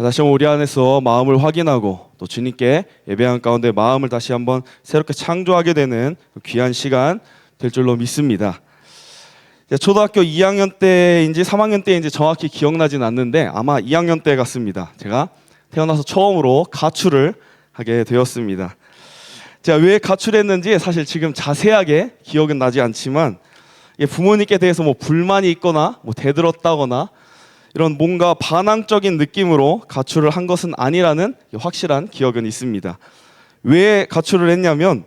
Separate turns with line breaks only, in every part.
다시 한번 우리 안에서 마음을 확인하고 또 주님께 예배하는 가운데 마음을 다시 한번 새롭게 창조하게 되는 귀한 시간 될 줄로 믿습니다. 초등학교 2학년 때인지 3학년 때인지 정확히 기억나진 않는데 아마 2학년 때 같습니다. 제가 태어나서 처음으로 가출을 하게 되었습니다. 제가 왜 가출했는지 사실 지금 자세하게 기억은 나지 않지만 부모님께 대해서 불만이 있거나 대들었다거나 이런 뭔가 반항적인 느낌으로 가출을 한 것은 아니라는 확실한 기억은 있습니다. 왜 가출을 했냐면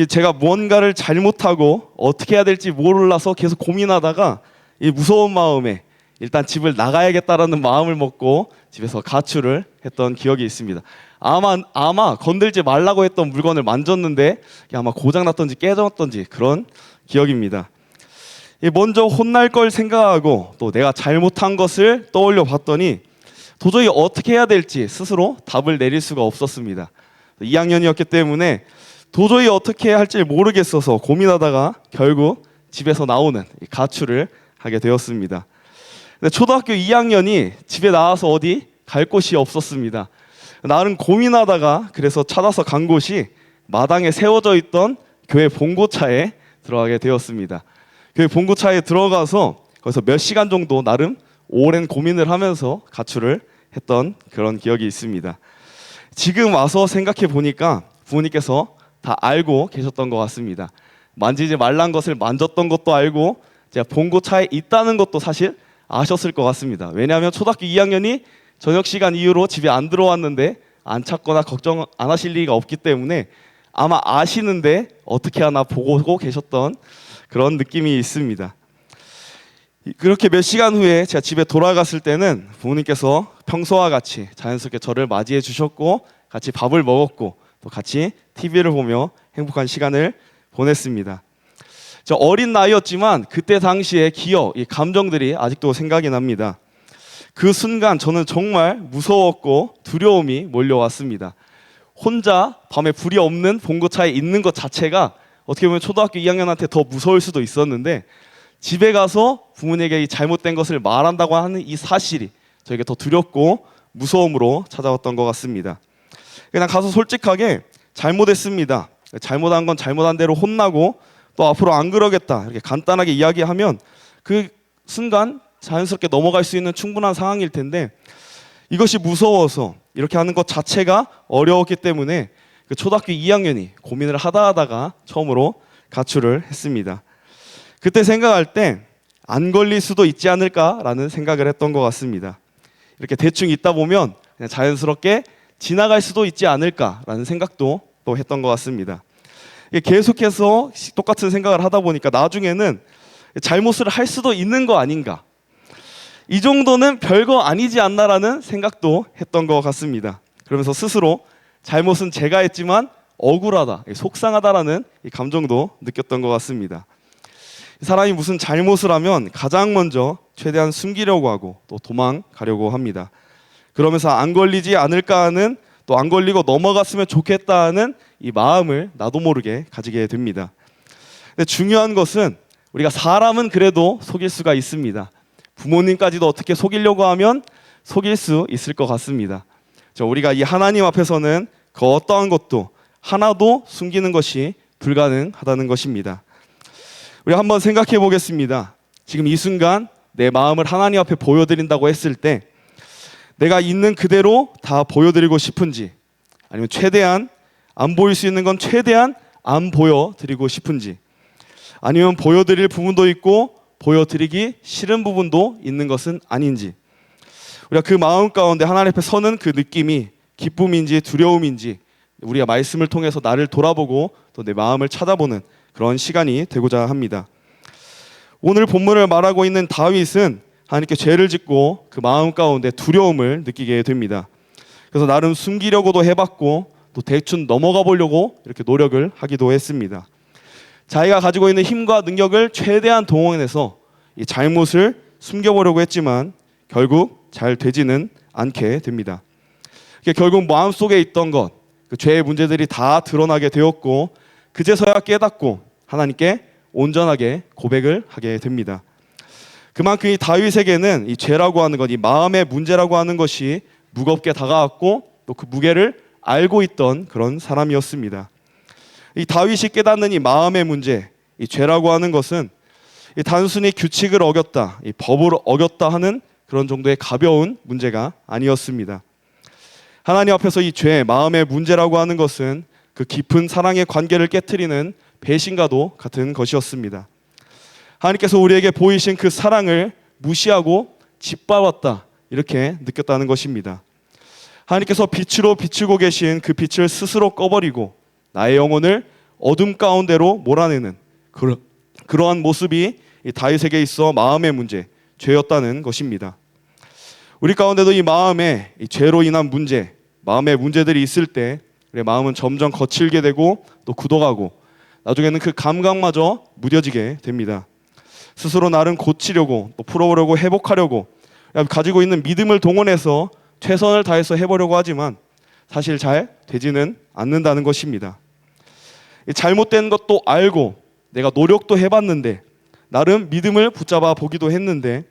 제가 뭔가를 잘못하고 어떻게 해야 될지 몰라서 계속 고민하다가 이 무서운 마음에 일단 집을 나가야겠다라는 마음을 먹고 집에서 가출을 했던 기억이 있습니다. 아마 건들지 말라고 했던 물건을 만졌는데 아마 고장났던지 깨졌던지 그런 기억입니다. 먼저 혼날 걸 생각하고 또 내가 잘못한 것을 떠올려 봤더니 도저히 어떻게 해야 될지 스스로 답을 내릴 수가 없었습니다. 2학년이었기 때문에 도저히 어떻게 할지 모르겠어서 고민하다가 결국 집에서 나오는 가출을 하게 되었습니다. 근데 초등학교 2학년이 집에 나와서 어디 갈 곳이 없었습니다. 나름 고민하다가 그래서 찾아서 간 곳이 마당에 세워져 있던 교회 봉고차에 들어가게 되었습니다. 교회 봉고차에 들어가서 거기서 몇 시간 정도 나름 오랜 고민을 하면서 가출을 했던 그런 기억이 있습니다. 지금 와서 생각해 보니까 부모님께서 다 알고 계셨던 것 같습니다. 만지지 말란 것을 만졌던 것도 알고 제가 봉고차에 있다는 것도 사실 아셨을 것 같습니다. 왜냐하면 초등학교 2학년이 저녁 시간 이후로 집에 안 들어왔는데 안 찾거나 걱정 안 하실 리가 없기 때문에 아마 아시는데 어떻게 하나 보고 계셨던 그런 느낌이 있습니다. 그렇게 몇 시간 후에 제가 집에 돌아갔을 때는 부모님께서 평소와 같이 자연스럽게 저를 맞이해 주셨고 같이 밥을 먹었고 또 같이 TV를 보며 행복한 시간을 보냈습니다. 저 어린 나이였지만 그때 당시의 기억, 이 감정들이 아직도 생각이 납니다. 그 순간 저는 정말 무서웠고 두려움이 몰려왔습니다. 혼자 밤에 불이 없는 봉고차에 있는 것 자체가 어떻게 보면 초등학교 2학년한테 더 무서울 수도 있었는데 집에 가서 부모님에게 이 잘못된 것을 말한다고 하는 이 사실이 저에게 더 두렵고 무서움으로 찾아왔던 것 같습니다. 그냥 가서 솔직하게 잘못했습니다. 잘못한 건 잘못한 대로 혼나고 또 앞으로 안 그러겠다 이렇게 간단하게 이야기하면 그 순간 자연스럽게 넘어갈 수 있는 충분한 상황일 텐데 이것이 무서워서 이렇게 하는 것 자체가 어려웠기 때문에 그 초등학교 2학년이 고민을 하다가 처음으로 가출을 했습니다. 그때 생각할 때 안 걸릴 수도 있지 않을까라는 생각을 했던 것 같습니다. 이렇게 대충 있다 보면 그냥 자연스럽게 지나갈 수도 있지 않을까라는 생각도 또 했던 것 같습니다. 계속해서 똑같은 생각을 하다 보니까 나중에는 잘못을 할 수도 있는 거 아닌가, 이 정도는 별거 아니지 않나라는 생각도 했던 것 같습니다. 그러면서 스스로 잘못은 제가 했지만 억울하다, 속상하다라는 이 감정도 느꼈던 것 같습니다. 사람이 무슨 잘못을 하면 가장 먼저 최대한 숨기려고 하고 또 도망가려고 합니다. 그러면서 안 걸리지 않을까 하는, 또 안 걸리고 넘어갔으면 좋겠다 하는 이 마음을 나도 모르게 가지게 됩니다. 근데 중요한 것은 우리가 사람은 그래도 속일 수가 있습니다. 부모님까지도 어떻게 속이려고 하면 속일 수 있을 것 같습니다. 우리가 이 하나님 앞에서는 그 어떠한 것도 하나도 숨기는 것이 불가능하다는 것입니다. 우리 한번 생각해 보겠습니다. 지금 이 순간 내 마음을 하나님 앞에 보여드린다고 했을 때 내가 있는 그대로 다 보여드리고 싶은지, 아니면 최대한 안 보일 수 있는 건 최대한 안 보여드리고 싶은지, 아니면 보여드릴 부분도 있고 보여드리기 싫은 부분도 있는 것은 아닌지, 우리가 그 마음 가운데 하나님 앞에 서는 그 느낌이 기쁨인지 두려움인지 우리가 말씀을 통해서 나를 돌아보고 또 내 마음을 찾아보는 그런 시간이 되고자 합니다. 오늘 본문을 말하고 있는 다윗은 하나님께 죄를 짓고 그 마음 가운데 두려움을 느끼게 됩니다. 그래서 나름 숨기려고도 해봤고 또 대충 넘어가 보려고 이렇게 노력을 하기도 했습니다. 자기가 가지고 있는 힘과 능력을 최대한 동원해서 이 잘못을 숨겨보려고 했지만 결국 잘 되지는 않게 됩니다. 결국 마음속에 있던 것, 그 죄의 문제들이 다 드러나게 되었고 그제서야 깨닫고 하나님께 온전하게 고백을 하게 됩니다. 그만큼 이 다윗에게는 이 죄라고 하는 것, 이 마음의 문제라고 하는 것이 무겁게 다가왔고 또 그 무게를 알고 있던 그런 사람이었습니다. 이 다윗이 깨닫는 이 마음의 문제, 이 죄라고 하는 것은 이 단순히 규칙을 어겼다, 이 법을 어겼다 하는 그런 정도의 가벼운 문제가 아니었습니다. 하나님 앞에서 이 죄, 마음의 문제라고 하는 것은 그 깊은 사랑의 관계를 깨트리는 배신과도 같은 것이었습니다. 하나님께서 우리에게 보이신 그 사랑을 무시하고 짓밟았다, 이렇게 느꼈다는 것입니다. 하나님께서 빛으로 비추고 계신 그 빛을 스스로 꺼버리고 나의 영혼을 어둠 가운데로 몰아내는 그러한 모습이 이 다윗에게 있어 마음의 문제, 죄였다는 것입니다. 우리 가운데도 이 마음에 이 죄로 인한 문제, 마음의 문제들이 있을 때 우리의 마음은 점점 거칠게 되고 또 굳어가고 나중에는 그 감각마저 무뎌지게 됩니다. 스스로 나름 고치려고 또 풀어보려고 회복하려고 가지고 있는 믿음을 동원해서 최선을 다해서 해보려고 하지만 사실 잘 되지는 않는다는 것입니다. 잘못된 것도 알고 내가 노력도 해봤는데 나름 믿음을 붙잡아 보기도 했는데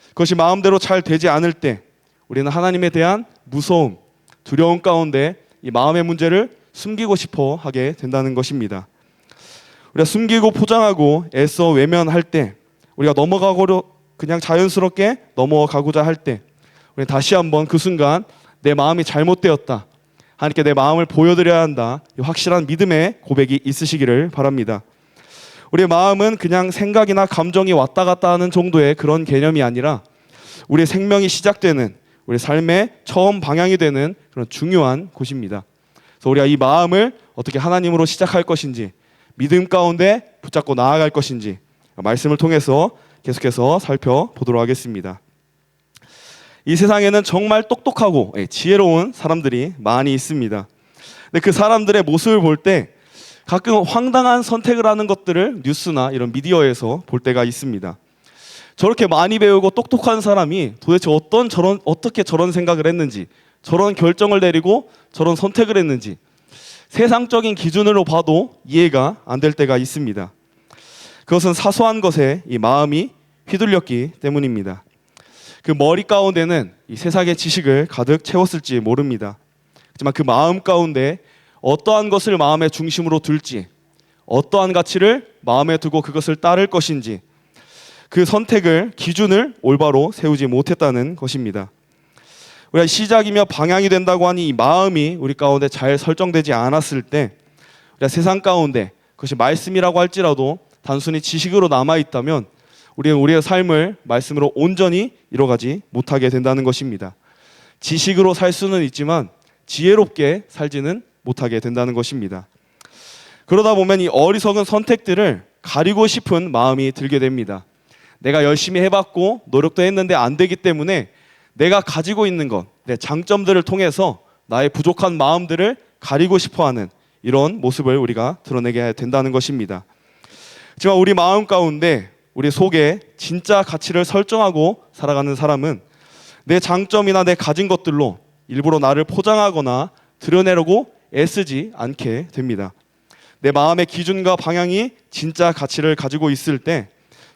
그것이 마음대로 잘 되지 않을 때 우리는 하나님에 대한 무서움, 두려움 가운데 이 마음의 문제를 숨기고 싶어 하게 된다는 것입니다. 우리가 숨기고 포장하고 애써 외면할 때, 우리가 넘어가고려 그냥 자연스럽게 넘어가고자 할 때 우리는 다시 한번 그 순간 내 마음이 잘못되었다, 하나님께 내 마음을 보여드려야 한다, 이 확실한 믿음의 고백이 있으시기를 바랍니다. 우리의 마음은 그냥 생각이나 감정이 왔다 갔다 하는 정도의 그런 개념이 아니라 우리의 생명이 시작되는, 우리 삶의 처음 방향이 되는 그런 중요한 곳입니다. 그래서 우리가 이 마음을 어떻게 하나님으로 시작할 것인지, 믿음 가운데 붙잡고 나아갈 것인지 말씀을 통해서 계속해서 살펴보도록 하겠습니다. 이 세상에는 정말 똑똑하고 지혜로운 사람들이 많이 있습니다. 근데 그 사람들의 모습을 볼 때 가끔 황당한 선택을 하는 것들을 뉴스나 이런 미디어에서 볼 때가 있습니다. 저렇게 많이 배우고 똑똑한 사람이 도대체 어떻게 저런 생각을 했는지, 저런 결정을 내리고 저런 선택을 했는지 세상적인 기준으로 봐도 이해가 안 될 때가 있습니다. 그것은 사소한 것에 이 마음이 휘둘렸기 때문입니다. 그 머리 가운데는 이 세상의 지식을 가득 채웠을지 모릅니다. 하지만 그 마음 가운데 어떠한 것을 마음의 중심으로 둘지, 어떠한 가치를 마음에 두고 그것을 따를 것인지 그 선택을, 기준을 올바로 세우지 못했다는 것입니다. 우리가 시작이며 방향이 된다고 하니 이 마음이 우리 가운데 잘 설정되지 않았을 때 우리가 세상 가운데 그것이 말씀이라고 할지라도 단순히 지식으로 남아있다면 우리는 우리의 삶을 말씀으로 온전히 이뤄가지 못하게 된다는 것입니다. 지식으로 살 수는 있지만 지혜롭게 살지는 못하게 된다는 것입니다. 그러다 보면 이 어리석은 선택들을 가리고 싶은 마음이 들게 됩니다. 내가 열심히 해봤고 노력도 했는데 안 되기 때문에 내가 가지고 있는 것, 내 장점들을 통해서 나의 부족한 마음들을 가리고 싶어하는 이런 모습을 우리가 드러내게 된다는 것입니다. 하지만 우리 마음 가운데, 우리 속에 진짜 가치를 설정하고 살아가는 사람은 내 장점이나 내 가진 것들로 일부러 나를 포장하거나 드러내려고 애쓰지 않게 됩니다. 내 마음의 기준과 방향이 진짜 가치를 가지고 있을 때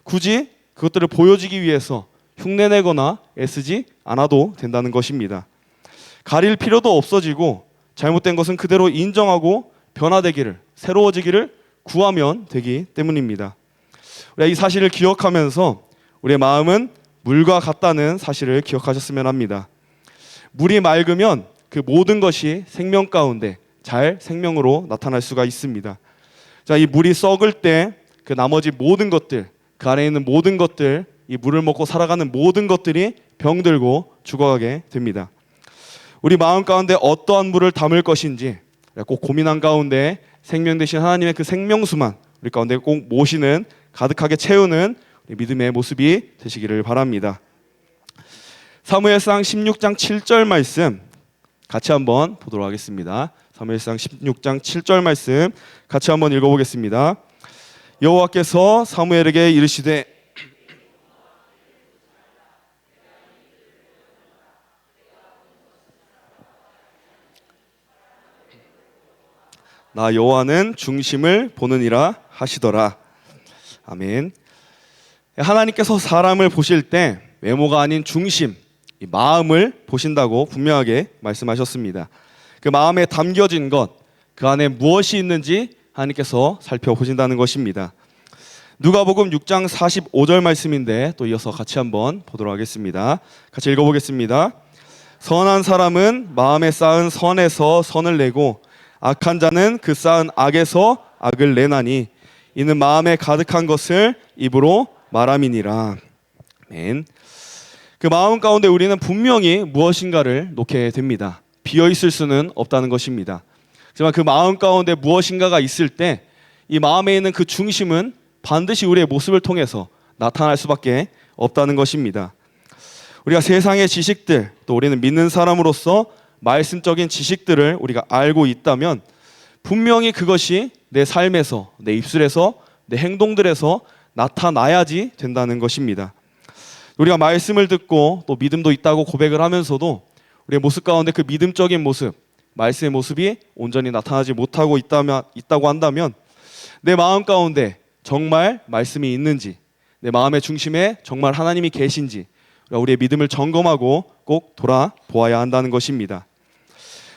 굳이 그것들을 보여주기 위해서 흉내내거나 애쓰지 않아도 된다는 것입니다. 가릴 필요도 없어지고 잘못된 것은 그대로 인정하고 변화되기를, 새로워지기를 구하면 되기 때문입니다. 우리가 이 사실을 기억하면서 우리의 마음은 물과 같다는 사실을 기억하셨으면 합니다. 물이 맑으면 그 모든 것이 생명 가운데 잘 생명으로 나타날 수가 있습니다. 자, 이 물이 썩을 때 그 나머지 모든 것들, 그 안에 있는 모든 것들, 이 물을 먹고 살아가는 모든 것들이 병들고 죽어가게 됩니다. 우리 마음 가운데 어떠한 물을 담을 것인지 꼭 고민한 가운데 생명 되신 하나님의 그 생명수만 우리 가운데 꼭 모시는, 가득하게 채우는 믿음의 모습이 되시기를 바랍니다. 사무엘상 16장 7절 말씀 같이 한번 보도록 하겠습니다. 사무엘상 16장 7절 말씀 같이 한번 읽어보겠습니다. 여호와께서 사무엘에게 이르시되 나 여호와는 중심을 보느니라 하시더라. 아멘. 하나님께서 사람을 보실 때 외모가 아닌 중심, 이 마음을 보신다고 분명하게 말씀하셨습니다. 그 마음에 담겨진 것, 그 안에 무엇이 있는지 하나님께서 살펴보신다는 것입니다. 누가복음 6장 45절 말씀인데 또 이어서 같이 한번 보도록 하겠습니다. 같이 읽어보겠습니다. 선한 사람은 마음에 쌓은 선에서 선을 내고 악한 자는 그 쌓은 악에서 악을 내나니 이는 마음에 가득한 것을 입으로 말함이니라. 아멘. 그 마음 가운데 우리는 분명히 무엇인가를 놓게 됩니다. 비어 있을 수는 없다는 것입니다. 하지만 그 마음 가운데 무엇인가가 있을 때 이 마음에 있는 그 중심은 반드시 우리의 모습을 통해서 나타날 수밖에 없다는 것입니다. 우리가 세상의 지식들, 또 우리는 믿는 사람으로서 말씀적인 지식들을 우리가 알고 있다면 분명히 그것이 내 삶에서, 내 입술에서, 내 행동들에서 나타나야지 된다는 것입니다. 우리가 말씀을 듣고 또 믿음도 있다고 고백을 하면서도 우리의 모습 가운데 그 믿음적인 모습, 말씀의 모습이 온전히 나타나지 못하고 있다고 한다면 내 마음 가운데 정말 말씀이 있는지, 내 마음의 중심에 정말 하나님이 계신지 우리의 믿음을 점검하고 꼭 돌아보아야 한다는 것입니다.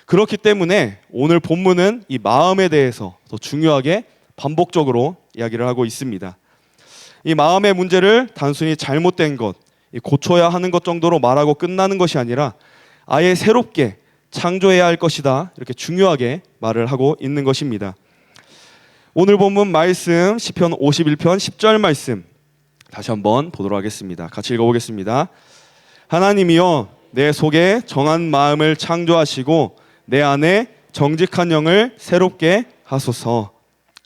그렇기 때문에 오늘 본문은 이 마음에 대해서 더 중요하게 반복적으로 이야기를 하고 있습니다. 이 마음의 문제를 단순히 잘못된 것, 고쳐야 하는 것 정도로 말하고 끝나는 것이 아니라 아예 새롭게 창조해야 할 것이다, 이렇게 중요하게 말을 하고 있는 것입니다. 오늘 본문 말씀 시편 51편 10절 말씀 다시 한번 보도록 하겠습니다. 같이 읽어보겠습니다. 하나님이여 내 속에 정한 마음을 창조하시고 내 안에 정직한 영을 새롭게 하소서.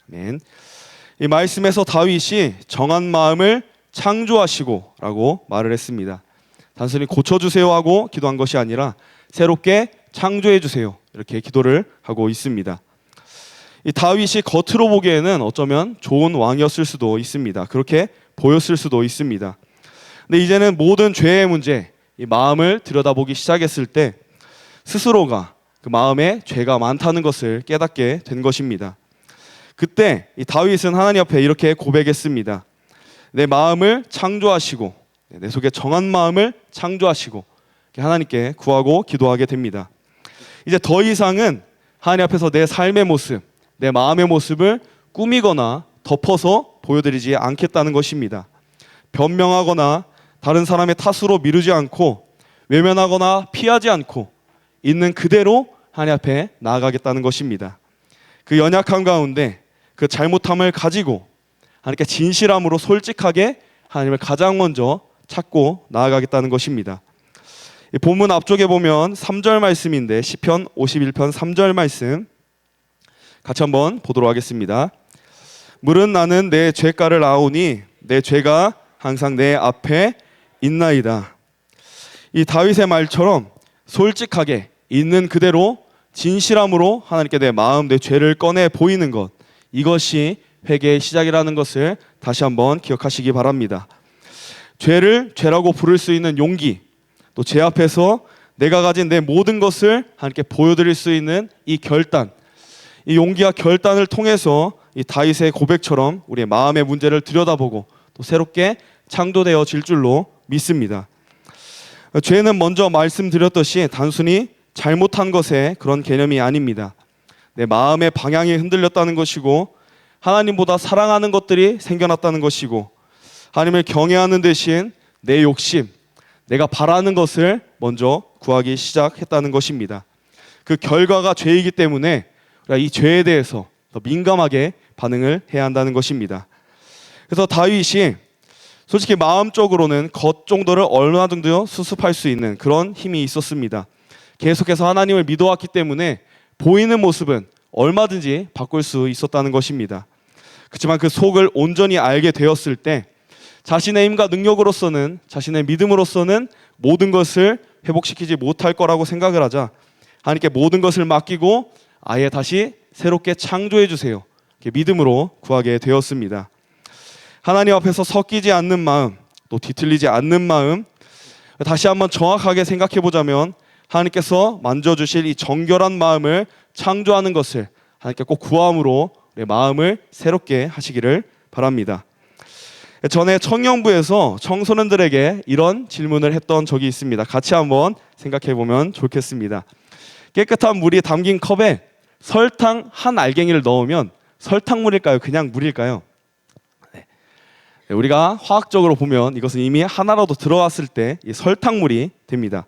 아멘. 이 말씀에서 다윗이 정한 마음을 창조하시고 라고 말을 했습니다. 단순히 고쳐주세요 하고 기도한 것이 아니라 새롭게 창조해 주세요, 이렇게 기도를 하고 있습니다. 이 다윗이 겉으로 보기에는 어쩌면 좋은 왕이었을 수도 있습니다. 그렇게 보였을 수도 있습니다. 근데 이제는 모든 죄의 문제, 이 마음을 들여다보기 시작했을 때 스스로가 그 마음에 죄가 많다는 것을 깨닫게 된 것입니다. 그때 이 다윗은 하나님 앞에 이렇게 고백했습니다. 내 마음을 창조하시고, 내 속에 정한 마음을 창조하시고, 하나님께 구하고 기도하게 됩니다. 이제 더 이상은 하나님 앞에서 내 삶의 모습, 내 마음의 모습을 꾸미거나 덮어서 보여드리지 않겠다는 것입니다. 변명하거나 다른 사람의 탓으로 미루지 않고 외면하거나 피하지 않고 있는 그대로 하나님 앞에 나아가겠다는 것입니다. 그 연약함 가운데 그 잘못함을 가지고 하나님께 진실함으로 솔직하게 하나님을 가장 먼저 찾고 나아가겠다는 것입니다. 이 본문 앞쪽에 보면 3절 말씀인데 시편 51편 3절 말씀 같이 한번 보도록 하겠습니다. 물은 나는 내 죄가를 아오니 내 죄가 항상 내 앞에 있나이다. 이 다윗의 말처럼 솔직하게 있는 그대로 진실함으로 하나님께 내 마음, 내 죄를 꺼내 보이는 것, 이것이 회개의 시작이라는 것을 다시 한번 기억하시기 바랍니다. 죄를 죄라고 부를 수 있는 용기, 또 제 앞에서 내가 가진 내 모든 것을 하나님께 보여드릴 수 있는 이 결단, 이 용기와 결단을 통해서 이 다윗의 고백처럼 우리의 마음의 문제를 들여다보고 또 새롭게 창조되어질 줄로 믿습니다. 죄는 먼저 말씀드렸듯이 단순히 잘못한 것의 그런 개념이 아닙니다. 내 마음의 방향이 흔들렸다는 것이고 하나님보다 사랑하는 것들이 생겨났다는 것이고 하나님을 경외하는 대신 내 욕심, 내가 바라는 것을 먼저 구하기 시작했다는 것입니다. 그 결과가 죄이기 때문에 이 죄에 대해서 더 민감하게 반응을 해야 한다는 것입니다. 그래서 다윗이 솔직히 마음적으로는 겉 정도를 얼마든지 수습할 수 있는 그런 힘이 있었습니다. 계속해서 하나님을 믿어왔기 때문에 보이는 모습은 얼마든지 바꿀 수 있었다는 것입니다. 그렇지만 그 속을 온전히 알게 되었을 때 자신의 힘과 능력으로서는, 자신의 믿음으로서는 모든 것을 회복시키지 못할 거라고 생각을 하자 하나님께 모든 것을 맡기고 아예 다시 새롭게 창조해 주세요, 이렇게 믿음으로 구하게 되었습니다. 하나님 앞에서 섞이지 않는 마음, 또 뒤틀리지 않는 마음, 다시 한번 정확하게 생각해 보자면 하나님께서 만져주실 이 정결한 마음을 창조하는 것을 하나님께 꼭 구함으로 내 마음을 새롭게 하시기를 바랍니다. 전에 청년부에서 청소년들에게 이런 질문을 했던 적이 있습니다. 같이 한번 생각해 보면 좋겠습니다. 깨끗한 물이 담긴 컵에 설탕 한 알갱이를 넣으면 설탕물일까요? 그냥 물일까요? 네. 우리가 화학적으로 보면 이것은 이미 하나라도 들어왔을 때 이 설탕물이 됩니다.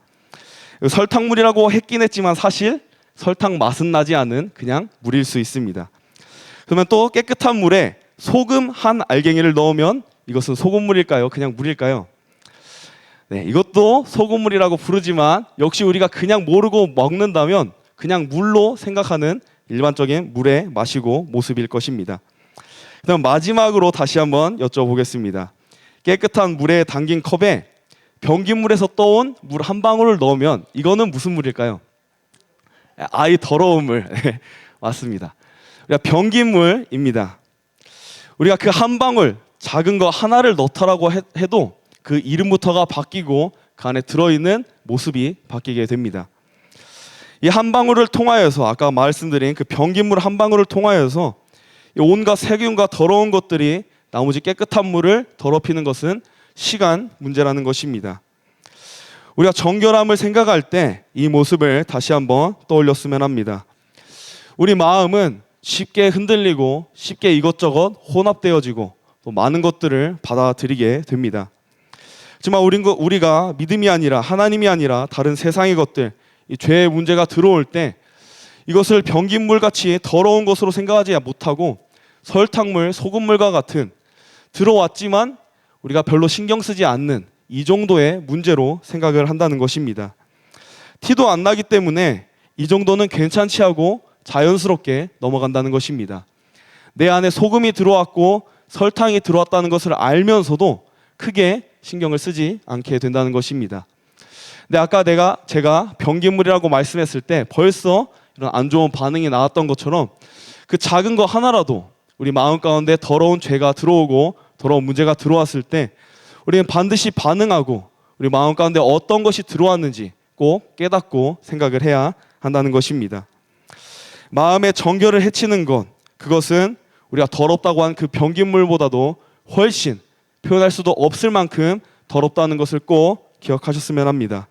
설탕물이라고 했긴 했지만 사실 설탕 맛은 나지 않은 그냥 물일 수 있습니다. 그러면 또 깨끗한 물에 소금 한 알갱이를 넣으면 이것은 소금물일까요? 그냥 물일까요? 네, 이것도 소금물이라고 부르지만 역시 우리가 그냥 모르고 먹는다면 그냥 물로 생각하는 일반적인 물의 맛이고 모습일 것입니다. 그럼 마지막으로 다시 한번 여쭤보겠습니다. 깨끗한 물에 담긴 컵에 변기물에서 떠온 물 한 방울을 넣으면 이거는 무슨 물일까요? 아이 더러운 물. 네, 맞습니다. 우리가 변기물입니다. 우리가 그 한 방울 작은 거 하나를 넣더라고 해도 그 이름부터가 바뀌고 그 안에 들어있는 모습이 바뀌게 됩니다. 이 한 방울을 통하여서 아까 말씀드린 그 변기물 한 방울을 통하여서 온갖 세균과 더러운 것들이 나머지 깨끗한 물을 더럽히는 것은 시간 문제라는 것입니다. 우리가 정결함을 생각할 때 이 모습을 다시 한번 떠올렸으면 합니다. 우리 마음은 쉽게 흔들리고 쉽게 이것저것 혼합되어지고 또 많은 것들을 받아들이게 됩니다. 하지만 우리가 믿음이 아니라 하나님이 아니라 다른 세상의 것들, 이 죄의 문제가 들어올 때 이것을 변기물같이 더러운 것으로 생각하지 못하고 설탕물, 소금물과 같은 들어왔지만 우리가 별로 신경 쓰지 않는 이 정도의 문제로 생각을 한다는 것입니다. 티도 안 나기 때문에 이 정도는 괜찮지 하고 자연스럽게 넘어간다는 것입니다. 내 안에 소금이 들어왔고 설탕이 들어왔다는 것을 알면서도 크게 신경을 쓰지 않게 된다는 것입니다. 근데 아까 제가 변기물이라고 말씀했을 때 벌써 이런 안 좋은 반응이 나왔던 것처럼 그 작은 거 하나라도 우리 마음 가운데 더러운 죄가 들어오고 더러운 문제가 들어왔을 때 우리는 반드시 반응하고 우리 마음 가운데 어떤 것이 들어왔는지 꼭 깨닫고 생각을 해야 한다는 것입니다. 마음의 정결을 해치는 것, 그것은 우리가 더럽다고 한 그 변기물보다도 훨씬 표현할 수도 없을 만큼 더럽다는 것을 꼭 기억하셨으면 합니다.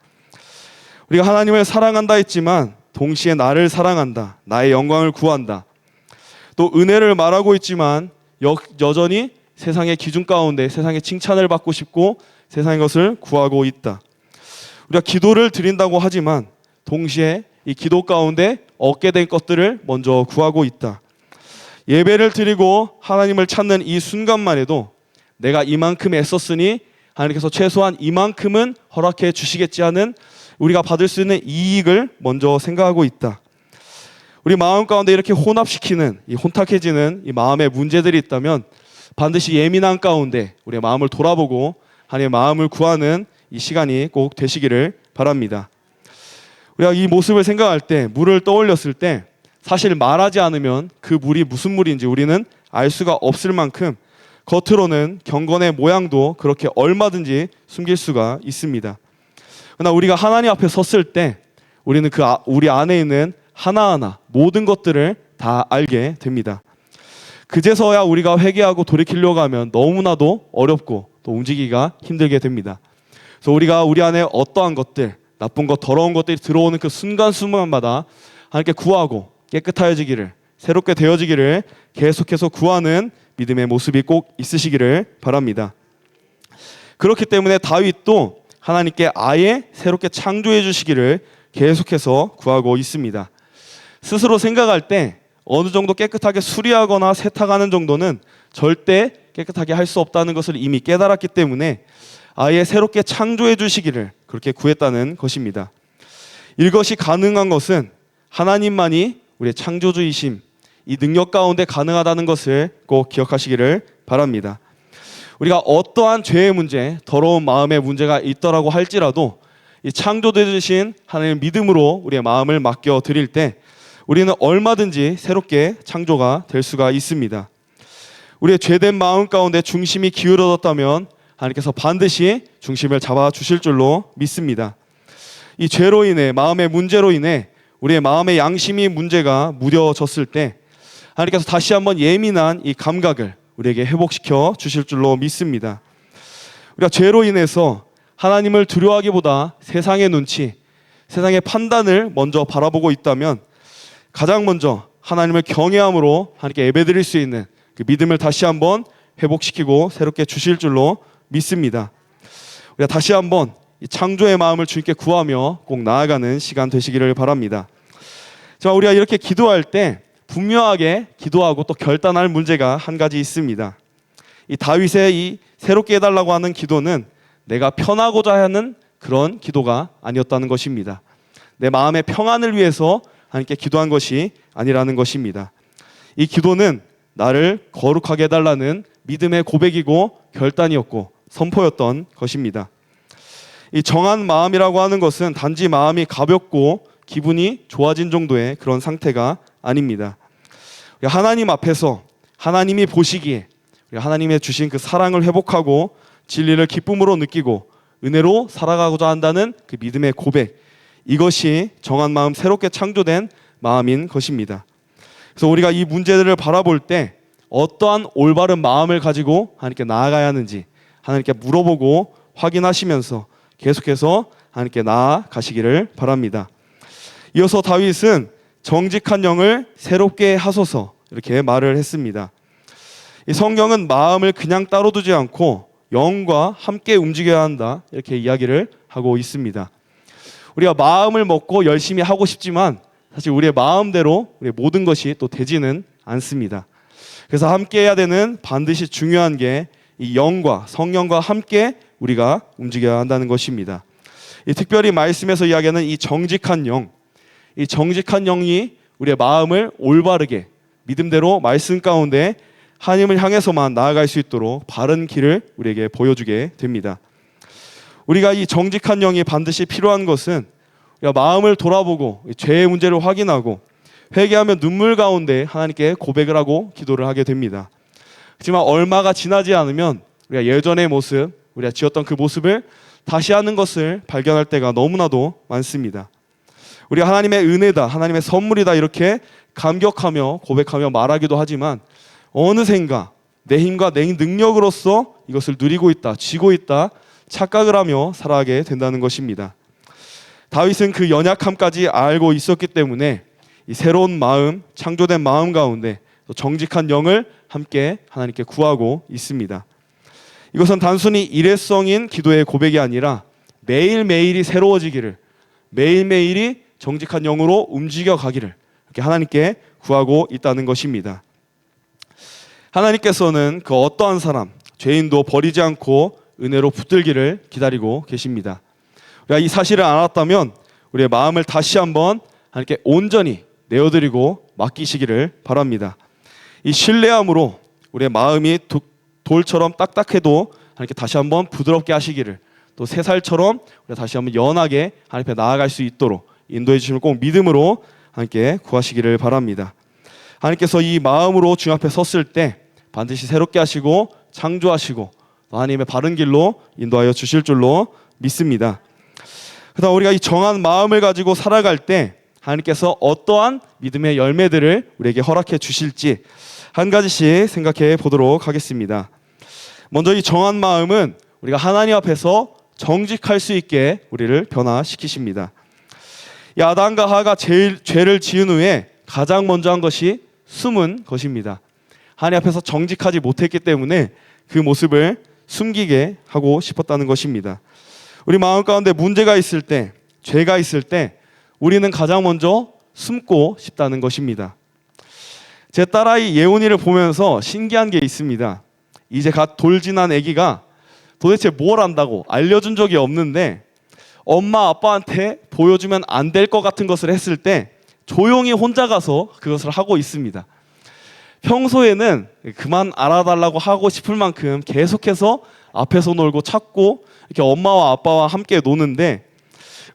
우리가 하나님을 사랑한다 했지만 동시에 나를 사랑한다, 나의 영광을 구한다, 또 은혜를 말하고 있지만 여전히 세상의 기준 가운데 세상의 칭찬을 받고 싶고 세상의 것을 구하고 있다. 우리가 기도를 드린다고 하지만 동시에 이 기도 가운데 얻게 된 것들을 먼저 구하고 있다. 예배를 드리고 하나님을 찾는 이 순간만 해도 내가 이만큼 애썼으니 하나님께서 최소한 이만큼은 허락해 주시겠지 하는 우리가 받을 수 있는 이익을 먼저 생각하고 있다. 우리 마음 가운데 이렇게 혼합시키는 이 혼탁해지는 이 마음의 문제들이 있다면 반드시 예민한 가운데 우리의 마음을 돌아보고 하나님의 마음을 구하는 이 시간이 꼭 되시기를 바랍니다. 우리가 이 모습을 생각할 때 물을 떠올렸을 때 사실 말하지 않으면 그 물이 무슨 물인지 우리는 알 수가 없을 만큼 겉으로는 경건의 모양도 그렇게 얼마든지 숨길 수가 있습니다. 그러나 우리가 하나님 앞에 섰을 때 우리는 우리 안에 있는 하나하나 모든 것들을 다 알게 됩니다. 그제서야 우리가 회개하고 돌이키려고 하면 너무나도 어렵고 또 움직이기가 힘들게 됩니다. 그래서 우리가 우리 안에 어떠한 것들, 나쁜 것, 더러운 것들이 들어오는 그 순간순간마다 하나님께 구하고 깨끗하여지기를, 새롭게 되어지기를 계속해서 구하는 믿음의 모습이 꼭 있으시기를 바랍니다. 그렇기 때문에 다윗도 하나님께 아예 새롭게 창조해 주시기를 계속해서 구하고 있습니다. 스스로 생각할 때 어느 정도 깨끗하게 수리하거나 세탁하는 정도는 절대 깨끗하게 할 수 없다는 것을 이미 깨달았기 때문에 아예 새롭게 창조해 주시기를 그렇게 구했다는 것입니다. 이것이 가능한 것은 하나님만이 우리의 창조주이심, 이 능력 가운데 가능하다는 것을 꼭 기억하시기를 바랍니다. 우리가 어떠한 죄의 문제, 더러운 마음의 문제가 있더라고 할지라도 이 창조되신 하나님의 믿음으로 우리의 마음을 맡겨 드릴 때 우리는 얼마든지 새롭게 창조가 될 수가 있습니다. 우리의 죄된 마음 가운데 중심이 기울어졌다면 하나님께서 반드시 중심을 잡아 주실 줄로 믿습니다. 이 죄로 인해, 마음의 문제로 인해 우리의 마음의 양심이 문제가 무뎌졌을 때 하나님께서 다시 한번 예민한 이 감각을 우리에게 회복시켜 주실 줄로 믿습니다. 우리가 죄로 인해서 하나님을 두려워하기보다 세상의 눈치, 세상의 판단을 먼저 바라보고 있다면 가장 먼저 하나님을 경외함으로 하나님께 예배드릴 수 있는 그 믿음을 다시 한번 회복시키고 새롭게 주실 줄로 믿습니다. 우리가 다시 한번 이 창조의 마음을 주님께 구하며 꼭 나아가는 시간 되시기를 바랍니다. 자, 우리가 이렇게 기도할 때 분명하게 기도하고 또 결단할 문제가 한 가지 있습니다. 이 다윗의 이 새롭게 해달라고 하는 기도는 내가 편하고자 하는 그런 기도가 아니었다는 것입니다. 내 마음의 평안을 위해서 하나님께 기도한 것이 아니라는 것입니다. 이 기도는 나를 거룩하게 해달라는 믿음의 고백이고 결단이었고 선포였던 것입니다. 이 정한 마음이라고 하는 것은 단지 마음이 가볍고 기분이 좋아진 정도의 그런 상태가 아닙니다. 하나님 앞에서 하나님이 보시기에 하나님의 주신 그 사랑을 회복하고 진리를 기쁨으로 느끼고 은혜로 살아가고자 한다는 그 믿음의 고백, 이것이 정한 마음, 새롭게 창조된 마음인 것입니다. 그래서 우리가 이 문제들을 바라볼 때 어떠한 올바른 마음을 가지고 하나님께 나아가야 하는지 하나님께 물어보고 확인하시면서 계속해서 하나님께 나아가시기를 바랍니다. 이어서 다윗은 정직한 영을 새롭게 하소서 이렇게 말을 했습니다. 이 성경은 마음을 그냥 따로 두지 않고 영과 함께 움직여야 한다 이렇게 이야기를 하고 있습니다. 우리가 마음을 먹고 열심히 하고 싶지만 사실 우리의 마음대로 우리의 모든 것이 또 되지는 않습니다. 그래서 함께 해야 되는 반드시 중요한 게 이 영과 성령과 함께 우리가 움직여야 한다는 것입니다. 이 특별히 말씀에서 이야기하는 이 정직한 영, 이 정직한 영이 우리의 마음을 올바르게 믿음대로 말씀 가운데 하나님을 향해서만 나아갈 수 있도록 바른 길을 우리에게 보여주게 됩니다. 우리가 이 정직한 영이 반드시 필요한 것은 우리가 마음을 돌아보고 죄의 문제를 확인하고 회개하면 눈물 가운데 하나님께 고백을 하고 기도를 하게 됩니다. 하지만 얼마가 지나지 않으면 우리가 예전의 모습, 우리가 지었던 그 모습을 다시 하는 것을 발견할 때가 너무나도 많습니다. 우리가 하나님의 은혜다, 하나님의 선물이다 이렇게 감격하며 고백하며 말하기도 하지만 어느샌가 내 힘과 내 능력으로서 이것을 누리고 있다, 쥐고 있다 착각을 하며 살아가게 된다는 것입니다. 다윗은 그 연약함까지 알고 있었기 때문에 이 새로운 마음, 창조된 마음 가운데 또 정직한 영을 함께 하나님께 구하고 있습니다. 이것은 단순히 일회성인 기도의 고백이 아니라 매일매일이 새로워지기를, 매일매일이 정직한 영으로 움직여 가기를 이렇게 하나님께 구하고 있다는 것입니다. 하나님께서는 그 어떠한 사람, 죄인도 버리지 않고 은혜로 붙들기를 기다리고 계십니다. 우리가 이 사실을 알았다면 우리의 마음을 다시 한번 하나님께 온전히 내어드리고 맡기시기를 바랍니다. 이 신뢰함으로 우리의 마음이 돌처럼 딱딱해도 하나님께 다시 한번 부드럽게 하시기를, 또 새살처럼 우리가 다시 한번 연하게 하나님 앞에 나아갈 수 있도록 인도해 주심을 꼭 믿음으로 하나님께 구하시기를 바랍니다. 하나님께서 이 마음으로 주님 앞에 섰을 때 반드시 새롭게 하시고 창조하시고 하나님의 바른 길로 인도하여 주실 줄로 믿습니다. 그다음 우리가 이 정한 마음을 가지고 살아갈 때 하나님께서 어떠한 믿음의 열매들을 우리에게 허락해 주실지 한 가지씩 생각해 보도록 하겠습니다. 먼저 이 정한 마음은 우리가 하나님 앞에서 정직할 수 있게 우리를 변화시키십니다. 이 아담과 하와가 죄를 지은 후에 가장 먼저 한 것이 숨은 것입니다. 하나님 앞에서 정직하지 못했기 때문에 그 모습을 숨기게 하고 싶었다는 것입니다. 우리 마음 가운데 문제가 있을 때, 죄가 있을 때 우리는 가장 먼저 숨고 싶다는 것입니다. 제 딸아이 예원이를 보면서 신기한 게 있습니다. 이제 갓 돌 지난 아기가 도대체 뭘 안다고 알려준 적이 없는데 엄마 아빠한테 보여주면 안 될 것 같은 것을 했을 때 조용히 혼자 가서 그것을 하고 있습니다. 평소에는 그만 알아달라고 하고 싶을 만큼 계속해서 앞에서 놀고 찾고 이렇게 엄마와 아빠와 함께 노는데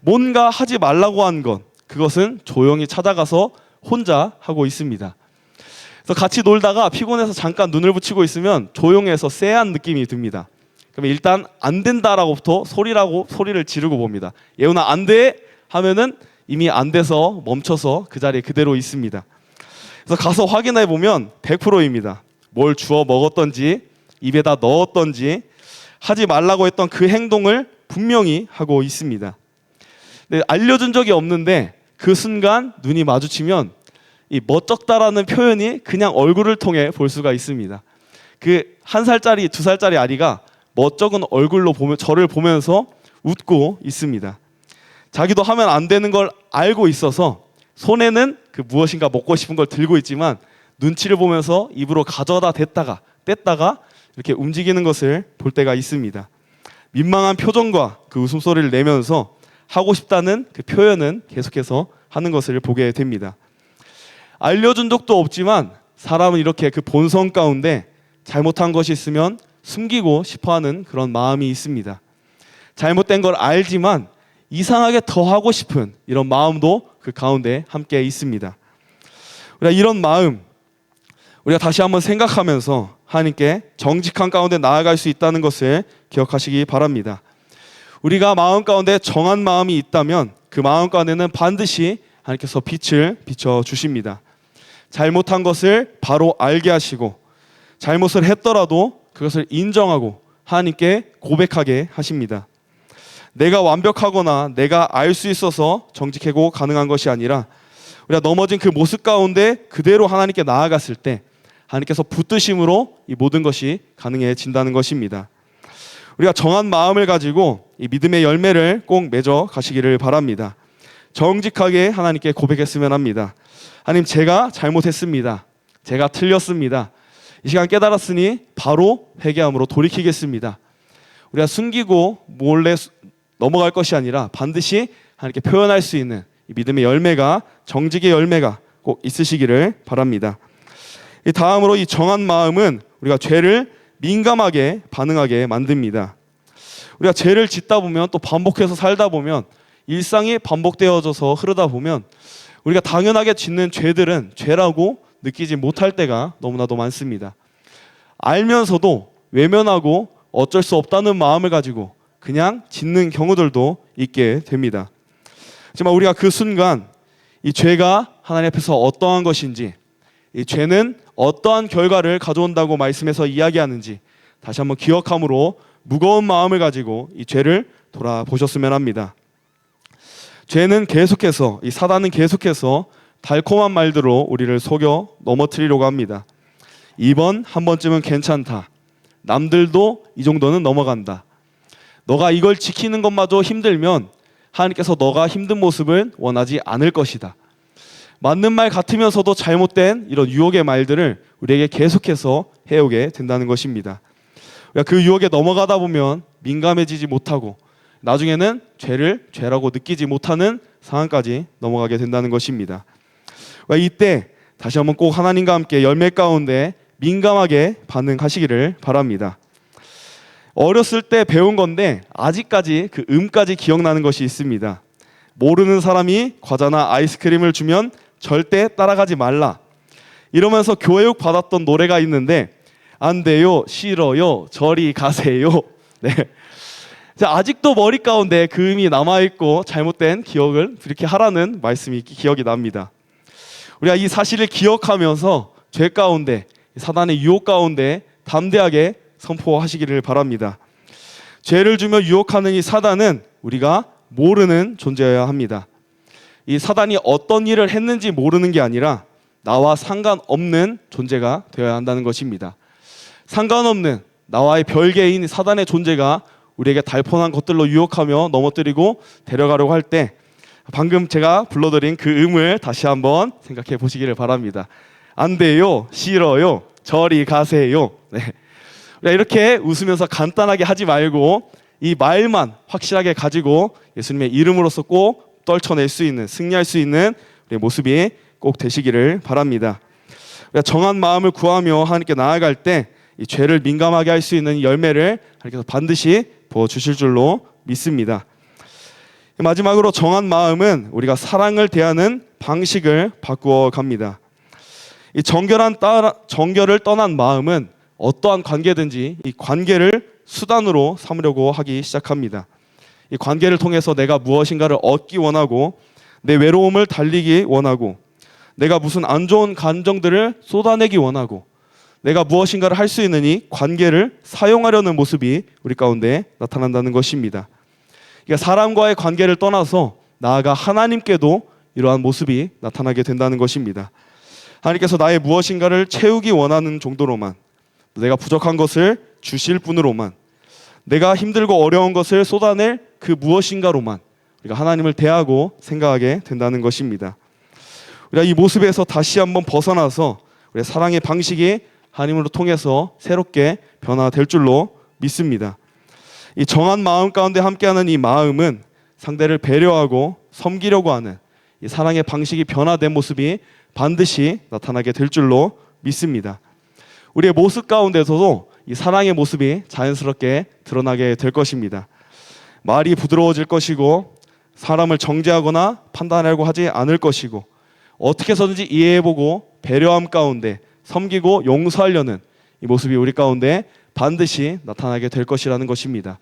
뭔가 하지 말라고 한 것, 그것은 조용히 찾아가서 혼자 하고 있습니다. 그래서 같이 놀다가 피곤해서 잠깐 눈을 붙이고 있으면 조용해서 쎄한 느낌이 듭니다. 그러면 일단 안 된다라고부터 소리를 지르고 봅니다. 예훈아 안 돼! 하면은 이미 안 돼서 멈춰서 그 자리에 그대로 있습니다. 그래서 가서 확인해 보면 100%입니다. 뭘 주워 먹었던지 입에다 넣었던지 하지 말라고 했던 그 행동을 분명히 하고 있습니다. 네, 알려준 적이 없는데 그 순간 눈이 마주치면 이 멋쩍다라는 표현이 그냥 얼굴을 통해 볼 수가 있습니다. 그 1살짜리, 2살짜리 아리가 멋쩍은 얼굴로 저를 보면서 웃고 있습니다. 자기도 하면 안 되는 걸 알고 있어서 손에는 그 무엇인가 먹고 싶은 걸 들고 있지만 눈치를 보면서 입으로 가져다 댔다가 뗐다가 이렇게 움직이는 것을 볼 때가 있습니다. 민망한 표정과 그 웃음소리를 내면서 하고 싶다는 그 표현은 계속해서 하는 것을 보게 됩니다. 알려준 적도 없지만 사람은 이렇게 그 본성 가운데 잘못한 것이 있으면 숨기고 싶어하는 그런 마음이 있습니다. 잘못된 걸 알지만 이상하게 더 하고 싶은 이런 마음도 그 가운데 함께 있습니다. 우리가 이런 마음 우리가 다시 한번 생각하면서 하나님께 정직한 가운데 나아갈 수 있다는 것을 기억하시기 바랍니다. 우리가 마음 가운데 정한 마음이 있다면 그 마음 가운데는 반드시 하나님께서 빛을 비춰주십니다. 잘못한 것을 바로 알게 하시고 잘못을 했더라도 그것을 인정하고 하나님께 고백하게 하십니다. 내가 완벽하거나 내가 알 수 있어서 정직하고 가능한 것이 아니라 우리가 넘어진 그 모습 가운데 그대로 하나님께 나아갔을 때 하나님께서 붙드심으로 이 모든 것이 가능해진다는 것입니다. 우리가 정한 마음을 가지고 이 믿음의 열매를 꼭 맺어 가시기를 바랍니다. 정직하게 하나님께 고백했으면 합니다. 하나님, 제가 잘못했습니다. 제가 틀렸습니다. 이 시간 깨달았으니 바로 회개함으로 돌이키겠습니다. 우리가 숨기고 몰래 넘어갈 것이 아니라 반드시 하나님께 표현할 수 있는 이 믿음의 열매가, 정직의 열매가 꼭 있으시기를 바랍니다. 이 다음으로 이 정한 마음은 우리가 죄를 민감하게 반응하게 만듭니다. 우리가 죄를 짓다 보면 또 반복해서 살다 보면 일상이 반복되어져서 흐르다 보면 우리가 당연하게 짓는 죄들은 죄라고 느끼지 못할 때가 너무나도 많습니다. 알면서도 외면하고 어쩔 수 없다는 마음을 가지고 그냥 짓는 경우들도 있게 됩니다. 하지만 우리가 그 순간 이 죄가 하나님 앞에서 어떠한 것인지, 이 죄는 어떠한 결과를 가져온다고 말씀해서 이야기하는지 다시 한번 기억함으로 무거운 마음을 가지고 이 죄를 돌아보셨으면 합니다. 죄는 계속해서, 이 사단은 계속해서 달콤한 말들로 우리를 속여 넘어뜨리려고 합니다. 이번 한 번쯤은 괜찮다. 남들도 이 정도는 넘어간다. 너가 이걸 지키는 것마저 힘들면 하나님께서 너가 힘든 모습을 원하지 않을 것이다. 맞는 말 같으면서도 잘못된 이런 유혹의 말들을 우리에게 계속해서 해오게 된다는 것입니다. 그 유혹에 넘어가다 보면 민감해지지 못하고 나중에는 죄를 죄라고 느끼지 못하는 상황까지 넘어가게 된다는 것입니다. 이때 다시 한번 꼭 하나님과 함께 열매 가운데 민감하게 반응하시기를 바랍니다. 어렸을 때 배운 건데 아직까지 그 음까지 기억나는 것이 있습니다. 모르는 사람이 과자나 아이스크림을 주면 절대 따라가지 말라. 이러면서 교육 받았던 노래가 있는데 안 돼요, 싫어요, 저리 가세요. 네. 아직도 머리 가운데 그 음이 남아있고 잘못된 기억을 이렇게 하라는 말씀이 기억이 납니다. 우리가 이 사실을 기억하면서 죄 가운데, 사단의 유혹 가운데 담대하게 선포하시기를 바랍니다. 죄를 주며 유혹하는 이 사단은 우리가 모르는 존재여야 합니다. 이 사단이 어떤 일을 했는지 모르는 게 아니라 나와 상관없는 존재가 되어야 한다는 것입니다. 상관없는 나와의 별개인 사단의 존재가 우리에게 달폰한 것들로 유혹하며 넘어뜨리고 데려가려고 할 때 방금 제가 불러드린 그 음을 다시 한번 생각해 보시기를 바랍니다. 안 돼요, 싫어요, 저리 가세요. 네. 이렇게 웃으면서 간단하게 하지 말고 이 말만 확실하게 가지고 예수님의 이름으로서 꼭 떨쳐낼 수 있는, 승리할 수 있는 우리의 모습이 꼭 되시기를 바랍니다. 정한 마음을 구하며 하나님께 나아갈 때 이 죄를 민감하게 할 수 있는 열매를 하나님께서 반드시 부어주실 줄로 믿습니다. 마지막으로 정한 마음은 우리가 사랑을 대하는 방식을 바꾸어 갑니다. 이 정결을 떠난 마음은 어떠한 관계든지 이 관계를 수단으로 삼으려고 하기 시작합니다. 이 관계를 통해서 내가 무엇인가를 얻기 원하고 내 외로움을 달리기 원하고 내가 무슨 안 좋은 감정들을 쏟아내기 원하고 내가 무엇인가를 할 수 있는 이 관계를 사용하려는 모습이 우리 가운데 나타난다는 것입니다. 그러니까 사람과의 관계를 떠나서 나아가 하나님께도 이러한 모습이 나타나게 된다는 것입니다. 하나님께서 나의 무엇인가를 채우기 원하는 정도로만, 내가 부족한 것을 주실 분으로만, 내가 힘들고 어려운 것을 쏟아낼 그 무엇인가로만 우리가 하나님을 대하고 생각하게 된다는 것입니다. 우리가 이 모습에서 다시 한번 벗어나서 우리의 사랑의 방식이 하나님으로 통해서 새롭게 변화될 줄로 믿습니다. 이 정한 마음 가운데 함께하는 이 마음은 상대를 배려하고 섬기려고 하는 이 사랑의 방식이 변화된 모습이 반드시 나타나게 될 줄로 믿습니다. 우리의 모습 가운데서도 이 사랑의 모습이 자연스럽게 드러나게 될 것입니다. 말이 부드러워질 것이고, 사람을 정죄하거나 판단하려고 하지 않을 것이고, 어떻게 해서든지 이해해보고 배려함 가운데 섬기고 용서하려는 이 모습이 우리 가운데 반드시 나타나게 될 것이라는 것입니다.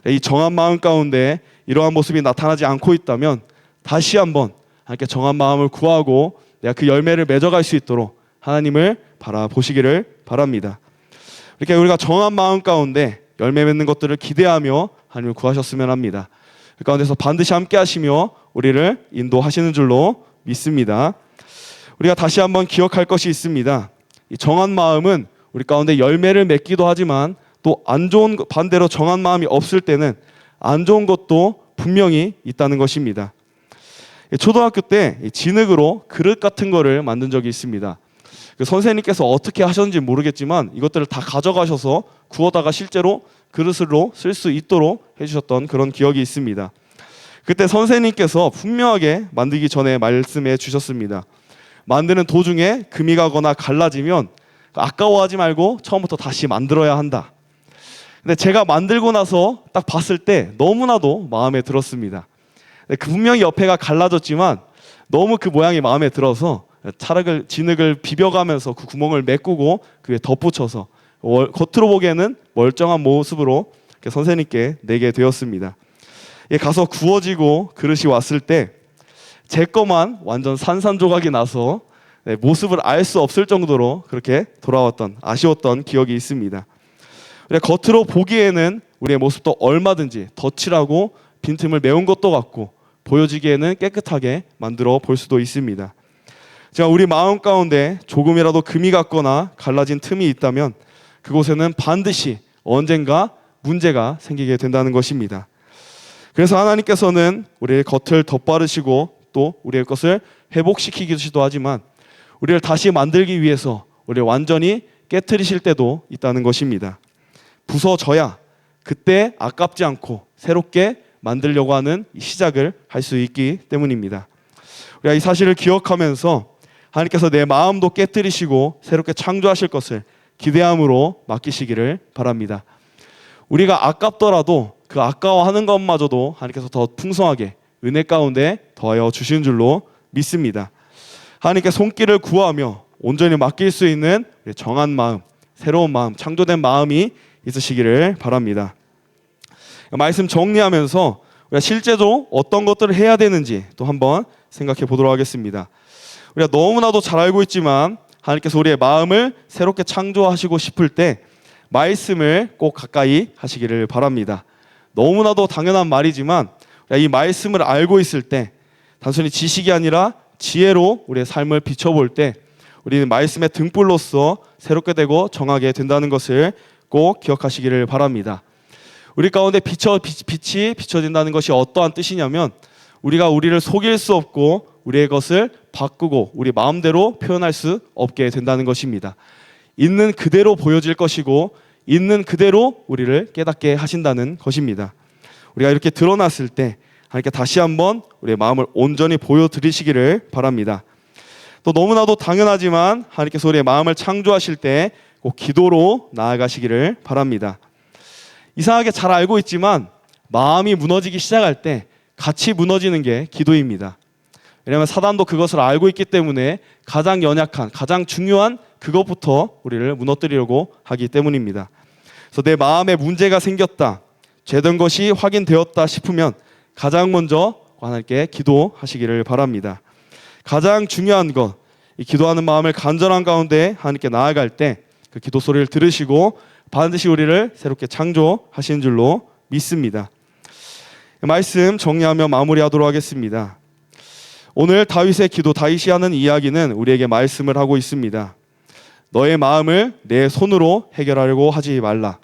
이 정한 마음 가운데 이러한 모습이 나타나지 않고 있다면 다시 한번 하나님께 정한 마음을 구하고 내가 그 열매를 맺어갈 수 있도록 하나님을 바라보시기를 바랍니다. 이렇게 우리가 정한 마음 가운데 열매 맺는 것들을 기대하며 하나님을 구하셨으면 합니다. 그 가운데서 반드시 함께 하시며 우리를 인도하시는 줄로 믿습니다. 우리가 다시 한번 기억할 것이 있습니다. 이 정한 마음은 우리 가운데 열매를 맺기도 하지만 또 안 좋은, 반대로 정한 마음이 없을 때는 안 좋은 것도 분명히 있다는 것입니다. 초등학교 때 진흙으로 그릇 같은 거를 만든 적이 있습니다. 그 선생님께서 어떻게 하셨는지 모르겠지만 이것들을 다 가져가셔서 구워다가 실제로 그릇으로 쓸 수 있도록 해주셨던 그런 기억이 있습니다. 그때 선생님께서 분명하게 만들기 전에 말씀해 주셨습니다. 만드는 도중에 금이 가거나 갈라지면 아까워하지 말고 처음부터 다시 만들어야 한다. 근데 제가 만들고 나서 딱 봤을 때 너무나도 마음에 들었습니다. 분명히 옆에가 갈라졌지만 너무 그 모양이 마음에 들어서 진흙을 비벼가면서 그 구멍을 메꾸고 그 위에 덧붙여서 겉으로 보기에는 멀쩡한 모습으로 선생님께 내게 되었습니다. 가서 구워지고 그릇이 왔을 때 제 거만 완전 산산조각이 나서 모습을 알 수 없을 정도로 그렇게 돌아왔던 아쉬웠던 기억이 있습니다. 겉으로 보기에는 우리의 모습도 얼마든지 덧칠하고 빈틈을 메운 것도 같고 보여지기에는 깨끗하게 만들어 볼 수도 있습니다. 제가 우리 마음 가운데 조금이라도 금이 갔거나 갈라진 틈이 있다면 그곳에는 반드시 언젠가 문제가 생기게 된다는 것입니다. 그래서 하나님께서는 우리의 겉을 덧바르시고 또 우리의 것을 회복시키기도 하지만 우리를 다시 만들기 위해서 우리를 완전히 깨트리실 때도 있다는 것입니다. 부서져야 그때 아깝지 않고 새롭게 만들려고 하는 시작을 할 수 있기 때문입니다. 우리가 이 사실을 기억하면서 하나님께서 내 마음도 깨트리시고 새롭게 창조하실 것을 기대함으로 맡기시기를 바랍니다. 우리가 아깝더라도 그 아까워하는 것마저도 하나님께서 더 풍성하게 은혜 가운데 더하여 주신 줄로 믿습니다. 하나님께 손길을 구하며 온전히 맡길 수 있는 정한 마음, 새로운 마음, 창조된 마음이 있으시기를 바랍니다. 말씀 정리하면서 우리가 실제로 어떤 것들을 해야 되는지 또 한번 생각해 보도록 하겠습니다. 우리가 너무나도 잘 알고 있지만 하나님께서 우리의 마음을 새롭게 창조하시고 싶을 때 말씀을 꼭 가까이 하시기를 바랍니다. 너무나도 당연한 말이지만 이 말씀을 알고 있을 때 단순히 지식이 아니라 지혜로 우리의 삶을 비춰볼 때 우리는 말씀의 등불로서 새롭게 되고 정하게 된다는 것을 꼭 기억하시기를 바랍니다. 우리 가운데 빛이 비춰진다는 것이 어떠한 뜻이냐면 우리가 우리를 속일 수 없고 우리의 것을 바꾸고 우리 마음대로 표현할 수 없게 된다는 것입니다. 있는 그대로 보여질 것이고 있는 그대로 우리를 깨닫게 하신다는 것입니다. 우리가 이렇게 드러났을 때 하나님께 다시 한번 우리의 마음을 온전히 보여드리시기를 바랍니다. 또 너무나도 당연하지만 하나님께서 우리의 마음을 창조하실 때 꼭 기도로 나아가시기를 바랍니다. 이상하게 잘 알고 있지만 마음이 무너지기 시작할 때 같이 무너지는 게 기도입니다. 왜냐하면 사단도 그것을 알고 있기 때문에 가장 연약한, 가장 중요한 그것부터 우리를 무너뜨리려고 하기 때문입니다. 그래서 내 마음에 문제가 생겼다, 죄된 것이 확인되었다 싶으면 가장 먼저 하나님께 기도하시기를 바랍니다. 가장 중요한 것, 이 기도하는 마음을 간절한 가운데 하나님께 나아갈 때 그 기도 소리를 들으시고 반드시 우리를 새롭게 창조하신 줄로 믿습니다. 말씀 정리하며 마무리하도록 하겠습니다. 오늘 다윗의 기도, 다윗이 하는 이야기는 우리에게 말씀을 하고 있습니다. 너의 마음을 내 손으로 해결하려고 하지 말라.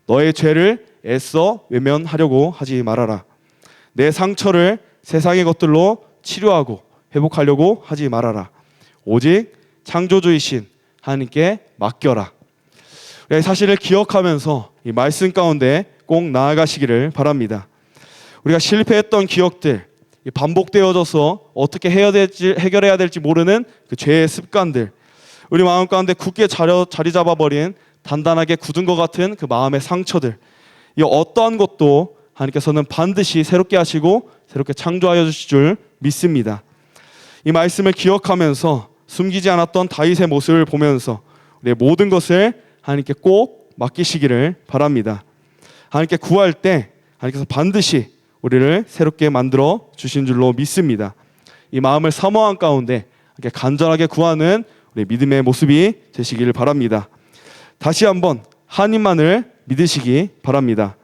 너의 죄를 애써 외면하려고 하지 말아라. 내 상처를 세상의 것들로 치료하고 회복하려고 하지 말아라. 오직 창조주이신 하나님께 맡겨라. 우리가 이 사실을 기억하면서 이 말씀 가운데 꼭 나아가시기를 바랍니다. 우리가 실패했던 기억들, 반복되어져서 어떻게 해결해야 될지 모르는 그 죄의 습관들, 우리 마음 가운데 굳게 자리 잡아버린 단단하게 굳은 것 같은 그 마음의 상처들, 이 어떠한 것도 하나님께서는 반드시 새롭게 하시고 새롭게 창조하여 주실 줄 믿습니다. 이 말씀을 기억하면서 숨기지 않았던 다윗의 모습을 보면서 우리의 모든 것을 하나님께 꼭 맡기시기를 바랍니다. 하나님께 구할 때 하나님께서 반드시 우리를 새롭게 만들어 주신 줄로 믿습니다. 이 마음을 사모한 가운데 간절하게 구하는 우리 믿음의 모습이 되시기를 바랍니다. 다시 한번 하나님만을 믿으시기 바랍니다.